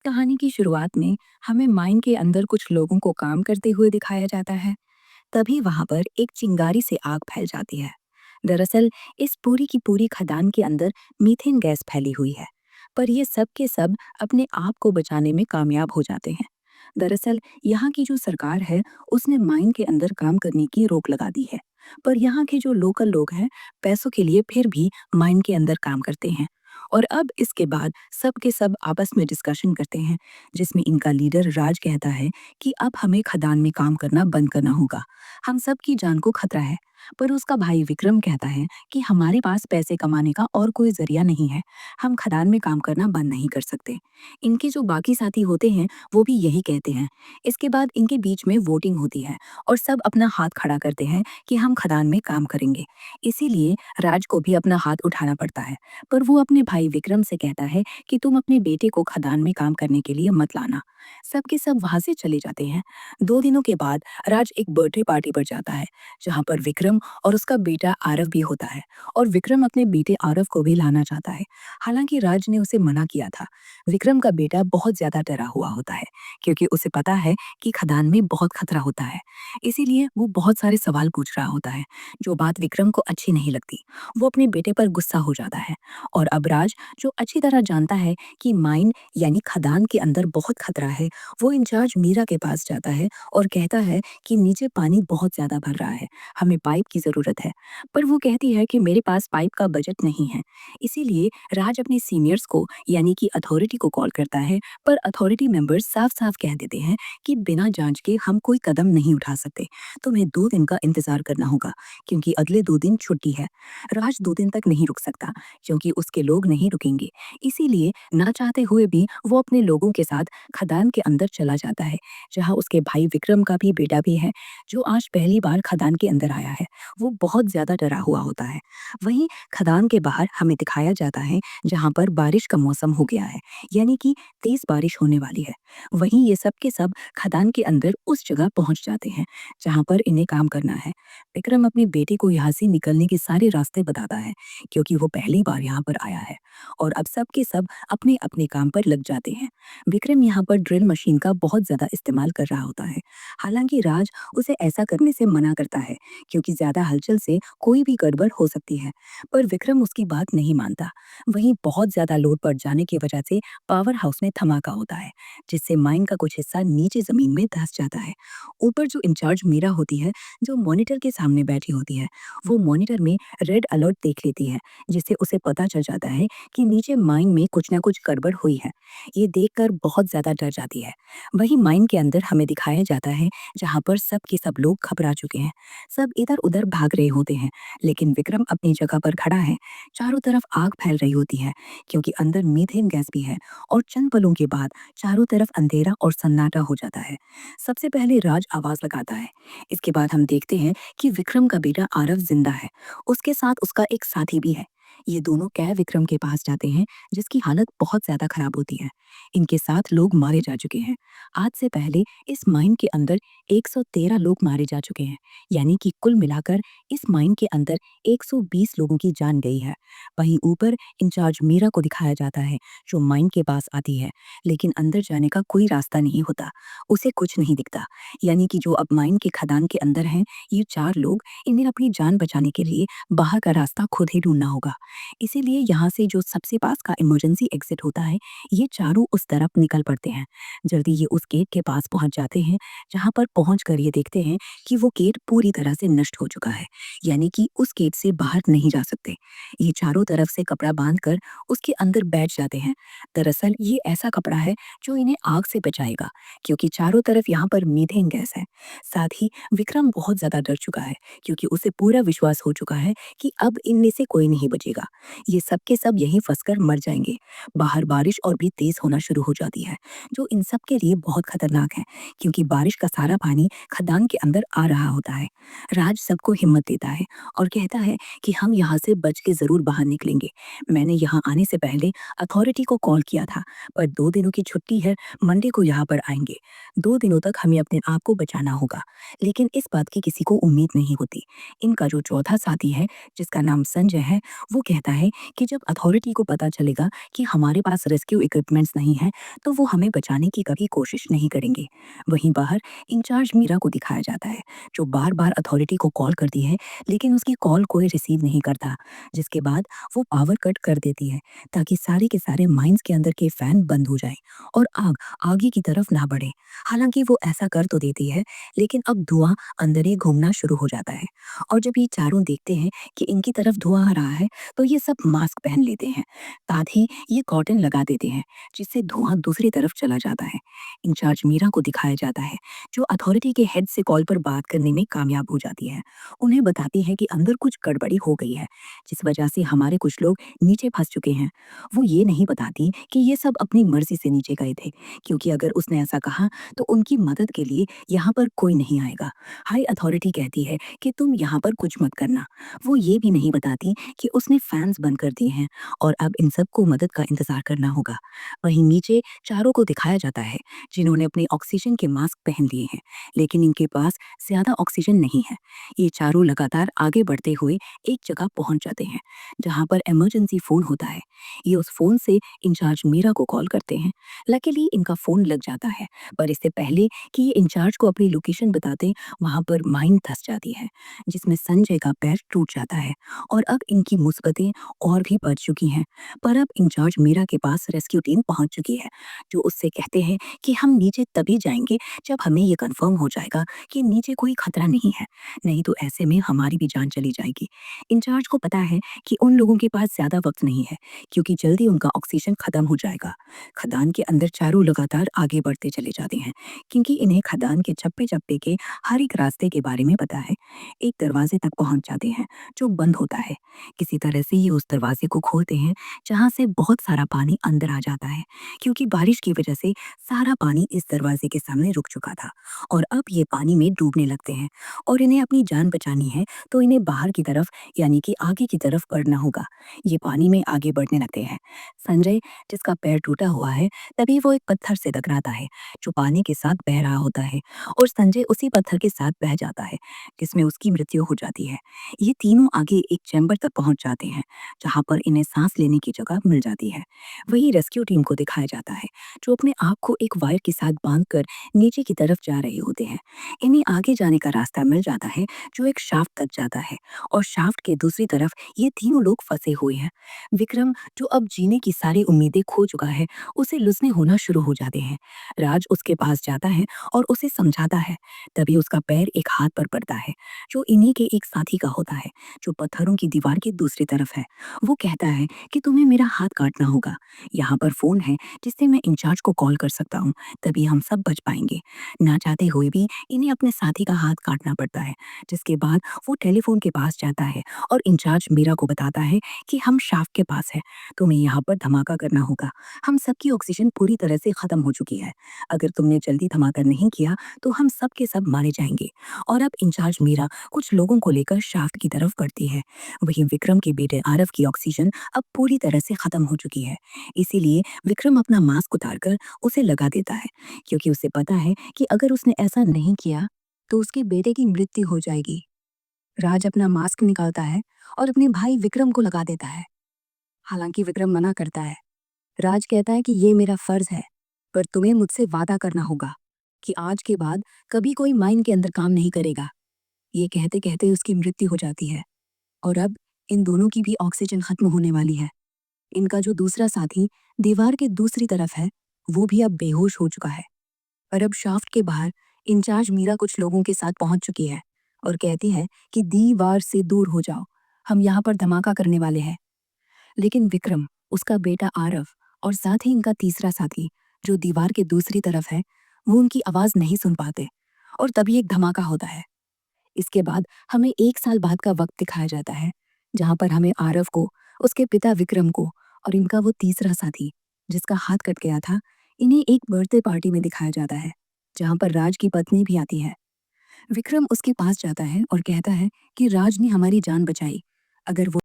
कहानी की शुरुआत में हमें माइन के अंदर कुछ लोगों को काम करते हुए दिखाया जाता है। तभी वहां पर एक चिंगारी से आग फैल जाती है। दरअसल इस पूरी की पूरी खदान के अंदर मीथेन गैस फैली हुई है। पर ये सब के सब अपने आप को बचाने में कामयाब हो जाते हैं। दरअसल यहाँ की जो सरकार है, उसने माइन के अंदर काम करने की रोक लगा दी है। पर यहाँ के जो लोकल लोग हैं, पैसों के लिए फिर भी माइन के अंदर काम करते हैं। और अब इसके बाद सब के सब आपस में डिस्कशन करते हैं, जिसमें इनका लीडर राज कहता है कि अब हमें खदान में काम करना बंद करना होगा। हम सब की जान को खतरा है। पर उसका भाई विक्रम कहता है कि हमारे पास पैसे कमाने का और कोई जरिया नहीं है। हम खदान में काम करना बंद नहीं कर सकते। इनके जो बाकी साथी होते हैं, वो भी यही कहते हैं। इसके बाद इनके बीच में वोटिंग होती है और सब अपना हाथ खड़ा करते हैं कि हम खदान में काम करेंगे। इसीलिए राज को भी अपना हाथ उठाना पड़ता है। पर वो अपने भाई विक्रम से कहता है कि तुम अपने बेटे को खदान में काम करने के लिए मत लाना। सबके सब वहां से चले जाते हैं। 2 दिनों के बाद राज एक बर्थडे पार्टी पर जाता है, जहां पर विक्रम और उसका बेटा आरव भी होता है। और विक्रम अपने बेटे आरव को भी लाना चाहता है। हालांकि राज ने उसे मना किया था। विक्रम का बेटा बहुत ज्यादा डरा हुआ होता है, क्योंकि उसे पता है कि खदान में बहुत खतरा होता है। इसीलिए वो बहुत सारे सवाल पूछ रहा होता है, जो बात विक्रम को अच्छी नहीं लगती। वो अपने बेटे पर गुस्सा हो जाता है। और अब राज, जो अच्छी तरह जानता है कि माइन यानी खदान के अंदर बहुत खतरा है, वो इंचार्ज मीरा के पास जाता है और कहता है कि नीचे पानी बहुत ज्यादा भर रहा है, हमें पाइप की जरूरत है। पर वो कहती है कि मेरे पास पाइप का बजट नहीं है। इसीलिए राज अपने सीनियर्स को यानी कि अथॉरिटी को कॉल करता है। पर अथॉरिटी मेंबर्स साफ साफ कह देते हैं कि बिना जांच के हम कोई कदम नहीं उठा सकते। तुम्हें 2 दिन का इंतजार करना होगा, क्योंकि अगले 2 दिन छुट्टी है। राज 2 दिन तक नहीं रुक सकता, क्योंकि उसके लोग नहीं रुकेंगे। इसीलिए ना चाहते हुए भी वो अपने लोगों के साथ खदान के अंदर चला जाता है, जहाँ उसके भाई विक्रम का भी बेटा भी है, जो आज पहली बार खदान के अंदर आया है। वो बहुत ज्यादा डरा हुआ होता है। वहीं खदान के बाहर हमें दिखाया जाता है, जहाँ पर बारिश का मौसम हो गया है, यानी कि तेज बारिश होने वाली है। वहीं ये सब के सब खदान के अंदर उस जगह पहुंच जाते हैं, जहाँ पर इन्हें काम करना है। विक्रम अपने बेटे को यहाँ से निकलने के सारे रास्ते बताता है, क्योंकि वो पहली बार यहाँ पर आया है। और अब सब के सब अपने अपने काम पर लग जाते हैं। विक्रम यहाँ पर ड्रिल मशीन का बहुत ज्यादा इस्तेमाल कर रहा होता है। हालांकि राज उसे ऐसा करने से मना करता है, क्योंकि ज्यादा हलचल से कोई भी गड़बड़ हो सकती है। पर विक्रम उसकी बात नहीं मानता। वहीं बहुत ज्यादा लोड पड़ जाने की वजह से पावर हाउस में धमाका होता है, जिससे माइन का कुछ हिस्सा नीचे जमीन में धंस जाता है। ऊपर जो इंचार्ज मीरा होती है, जो मॉनिटर के सामने बैठी होती है, वो मॉनिटर में रेड अलर्ट देख लेती है, जिससे उसे पता चल जाता है कि नीचे माइन में कुछ ना कुछ गड़बड़ हुई है। ये देखकर बहुत ज्यादा डर जाती है। वही माइन के अंदर हमें दिखाया जाता है, जहाँ पर सब के सब लोग घबरा चुके हैं। सब इधर उधर भाग रहे होते हैं, लेकिन विक्रम अपनी जगह पर खड़ा है। चारों तरफ आग फैल रही होती है, क्योंकि अंदर मीथेन गैस भी है। और चंद पलों के बाद चारों तरफ अंधेरा और सन्नाटा हो जाता है। सबसे पहले राज आवाज लगाता है। इसके बाद हम देखते हैं कि विक्रम का बेटा आरव जिंदा है। उसके साथ उसका एक साथी भी है। ये दोनों कैब विक्रम के पास जाते हैं, जिसकी हालत बहुत ज्यादा खराब होती है। इनके साथ लोग मारे जा चुके हैं। आज से पहले इस माइन के अंदर 113 लोग मारे जा चुके हैं, यानी कि कुल मिलाकर इस माइन के अंदर 120 लोगों की जान गई है। वहीं ऊपर इंचार्ज मीरा को दिखाया जाता है, जो माइन के पास आती है, लेकिन अंदर जाने का कोई रास्ता नहीं होता। उसे कुछ नहीं दिखता। यानी कि जो अब माइन के खदान के अंदर हैं, ये 4 लोग, इन्हें अपनी जान बचाने के लिए बाहर का रास्ता खुद ही ढूंढना होगा। इसीलिए यहाँ से जो सबसे पास का इमरजेंसी एग्जिट होता है, ये चारों उस तरफ निकल पड़ते हैं। जल्दी ये उस गेट के पास पहुंच जाते हैं, जहाँ पर पहुंचकर ये देखते हैं कि वो गेट पूरी तरह से नष्ट हो चुका है, यानी कि उस गेट से बाहर नहीं जा सकते। ये चारों तरफ से कपड़ा बांधकर उसके अंदर बैठ जाते हैं। दरअसल ये ऐसा कपड़ा है जो इन्हें आग से बचाएगा, क्योंकि चारों तरफ यहाँ पर मीथेन गैस है। साथ ही विक्रम बहुत ज्यादा डर चुका है, क्योंकि उसे पूरा विश्वास हो चुका है कि अब इनमें से कोई नहीं बचेगा। ये सब के सब यहीं फंसकर मर जाएंगे। बाहर बारिश और भी तेज होना शुरू हो जाती है, जो इन सब के लिए बहुत खतरनाक है, क्योंकि बारिश का सारा पानी खदान के अंदर आ रहा होता है। राज सबको हिम्मत देता है और कहता है कि हम यहाँ से बच के जरूर बाहर निकलेंगे। मैंने यहाँ आने से पहले अथॉरिटी को कॉल किया था, पर 2 दिनों की छुट्टी है, मंडे को यहाँ पर आएंगे। 2 दिनों तक हमें अपने आप को बचाना होगा। लेकिन इस बात की किसी को उम्मीद नहीं होती। इनका जो चौथा साथी है, जिसका नाम संजय है, वो वो कहता है कि जब अथॉरिटी को पता चलेगा कि हमारे पास रेस्क्यू इक्विपमेंट्स नहीं है, तो वो हमें बचाने की कभी कोशिश नहीं करेंगे। वहीं बाहर इंचार्ज मीरा को दिखाया जाता है, जो बार-बार अथॉरिटी को कॉल करती है, लेकिन उसकी कॉल कोई रिसीव नहीं करता, जिसके बाद वो पावर कट कर देती है, ताकि सारे के सारे माइंस के अंदर के फैन बंद हो जाएँ और आग आगे की तरफ ना बढ़े। हालाँकि वो ऐसा कर तो देती है, लेकिन अब धुआँ अंदर ही घूमना शुरू हो जाता है और जब ये चारों देखते हैं कि इनकी तरफ धुआँ आ रहा है, तो ये सब मास्क पहन लेते हैं। साथ ही ये कॉटन लगा देते हैं, जिससे धुआँ दूसरी तरफ चला जाता है। इंचार्ज मीरा को दिखाया जाता है, जो अथॉरिटी के हेड से कॉल पर बात करने में कामयाब हो जाती है। उन्हें बताती है कि अंदर कुछ गड़बड़ी हो गई है, जिस वजह से हमारे कुछ लोग नीचे फंस चुके हैं। वो ये नहीं बताती कि ये सब अपनी मर्जी से नीचे गए थे, क्योंकि अगर उसने ऐसा कहा तो उनकी मदद के लिए यहाँ पर कोई नहीं आएगा। हाई अथॉरिटी कहती है कि तुम यहाँ पर कुछ मत करना। वो ये भी नहीं बताती कि उसने फैंस बंद कर दिए हैं और अब इन सबको मदद का इंतजार करना होगा। वहीं नीचे चारों को दिखाया जाता है, जिन्होंने अपने ऑक्सीजन के मास्क पहन लिए हैं, लेकिन इनके पास ज्यादा ऑक्सीजन नहीं है। ये चारों लगातार आगे बढ़ते हुए एक जगह पहुंच जाते हैं, जहां पर इमरजेंसी फोन होता है। ये उस फोन से इंचार्ज मीरा को कॉल करते हैं। लकीली इनका फोन लग जाता है, पर इससे पहले कि ये इंचार्ज को अपनी लोकेशन बताते, वहां पर माइन धंस जाती है, जिसमें संजय का पैर टूट जाता है और अब इनकी मुसीबतें और भी बढ़ चुकी हैं। पर अब इंचार्ज मीरा के पास रेस्क्यू टीम पहुंच चुकी है, जो उससे कहते हैं कि हम नीचे तभी जाएंगे जब हमें ये कंफर्म हो जाएगा कि नीचे कोई खतरा नहीं है, नहीं तो ऐसे में हमारी भी जान चली जाएगी। इंचार्ज को पता है कि उन लोगों के पास ज्यादा वक्त नहीं है, क्योंकि जल्दी उनका ऑक्सीजन खत्म हो जाएगा। खदान के अंदर चारों लगातार आगे बढ़ते चले जाते हैं, क्योंकि इन्हें खदान के चप्पे-चप्पे के हर एक रास्ते के बारे में पता है। एक दरवाजे तक पहुंच जाते हैं, जो बंद होता है। किसी तरह से ये उस दरवाजे को खोलते हैं, जहां से बहुत सारा पानी अंदर आ जाता है, क्योंकि बारिश की वजह से सारा पानी इस दरवाजे के सामने रुक चुका था और अब ये पानी में डूबने लगते हैं और इन्हें अपनी जान बचानी है, तो इन्हें बाहर की तरफ यानी कि आगे की तरफ बढ़ना होगा। ये पानी में आगे बढ़ने लगते हैं। संजय, जिसका पैर टूटा हुआ है, तभी वो एक पत्थर से टकराता है, जो पानी के साथ बह रहा होता है और संजय उसी पत्थर के साथ बह जाता है, जिसमें उसकी मृत्यु हो जाती है। ये तीनों आगे एक चैम्बर तक पहुंच जाते हैं, जहां पर इन्हें सांस लेने की जगह मिल जाती है। वही रेस्क्यू टीम को दिखाया जाता है, जो अपने आप को एक वायर के साथ बांधकर नीचे की तरफ जा रहे होते हैं। इन्हें आगे जाने का रास्ता मिल जाता है, जो एक शाफ्ट तक जाता है और शाफ्ट के दूसरी तरफ ये तीनों लोग फंसे हुए हैं। विक्रम, जो अब जीने की सारी उम्मीदें खो चुका है, उसे लुसने होना शुरू हो जाते हैं। राज उसके पास जाता है और उसे समझाता है। तभी उसका पैर एक हाथ पर पड़ता है, जो इन्हीं के एक साथी का होता है, जो पत्थरों की दीवार की दूसरी तरफ है। वो कहता है कि तुम्हें मेरा हाथ काटना होगा। यहाँ पर फोन है, जिससे मैं इंचार्ज को कॉल कर सकता हूँ, तभी हम सब बच पाएंगे। ना चाहते हुए भी इन्हें अपने साथी का हाथ काटना पड़ता है, जिसके बाद वो टेलीफोन के पास जाता है और इंचार्ज मीरा को बताता है कि हम शाफ्ट के पास है, तुम्हें यहाँ पर धमाका करना होगा। हम सबकी ऑक्सीजन पूरी तरह से खत्म हो चुकी है। अगर तुमने जल्दी धमाका नहीं किया, तो हम सब के सब मारे जाएंगे। और अब इंचार्ज मीरा कुछ लोगों को लेकर शाफ्ट की तरफ बढ़ती है। वहीं विक्रम के बेटे आरव की ऑक्सीजन अब पूरी तरह से खत्म हो चुकी है। इसीलिए विक्रम अपना मास्क उतारकर उसे लगा देता है, क्योंकि उसे पता है कि अगर उसने ऐसा नहीं किया, तो उसके बेटे की मृत्यु हो जाएगी। राज अपना मास्क निकालता है और अपने भाई विक्रम को लगा देता है। हालांकि विक्रम मना करता है। राज कहता है कि ये मेरा फर्ज है, पर तुम्हें मुझसे वादा करना होगा कि आज के बाद कभी कोई माइन के अंदर काम नहीं करेगा। ये कहते कहते उसकी मृत्यु हो जाती है और अब इन दोनों की भी ऑक्सीजन खत्म होने वाली है। इनका जो दूसरा साथी दीवार के दूसरी तरफ है, वो भी अब बेहोश हो चुका है। और अब शाफ्ट के बाहर इंचार्ज मीरा कुछ लोगों के साथ पहुंच चुकी है और कहती है कि दीवार से दूर हो जाओ, हम यहाँ पर धमाका करने वाले हैं। लेकिन विक्रम, उसका बेटा आरव और साथ ही इनका तीसरा साथी, जो दीवार के दूसरी तरफ है, वो उनकी आवाज नहीं सुन पाते और तभी एक धमाका होता है। इसके बाद हमें 1 साल बाद का वक्त दिखाया जाता है, जहां पर हमें आरव को, उसके पिता विक्रम को और इनका वो तीसरा साथी, जिसका हाथ कट गया था, इन्हें एक बर्थडे पार्टी में दिखाया जाता है, जहां पर राज की पत्नी भी आती है। विक्रम उसके पास जाता है और कहता है कि राज ने हमारी जान बचाई। अगर वो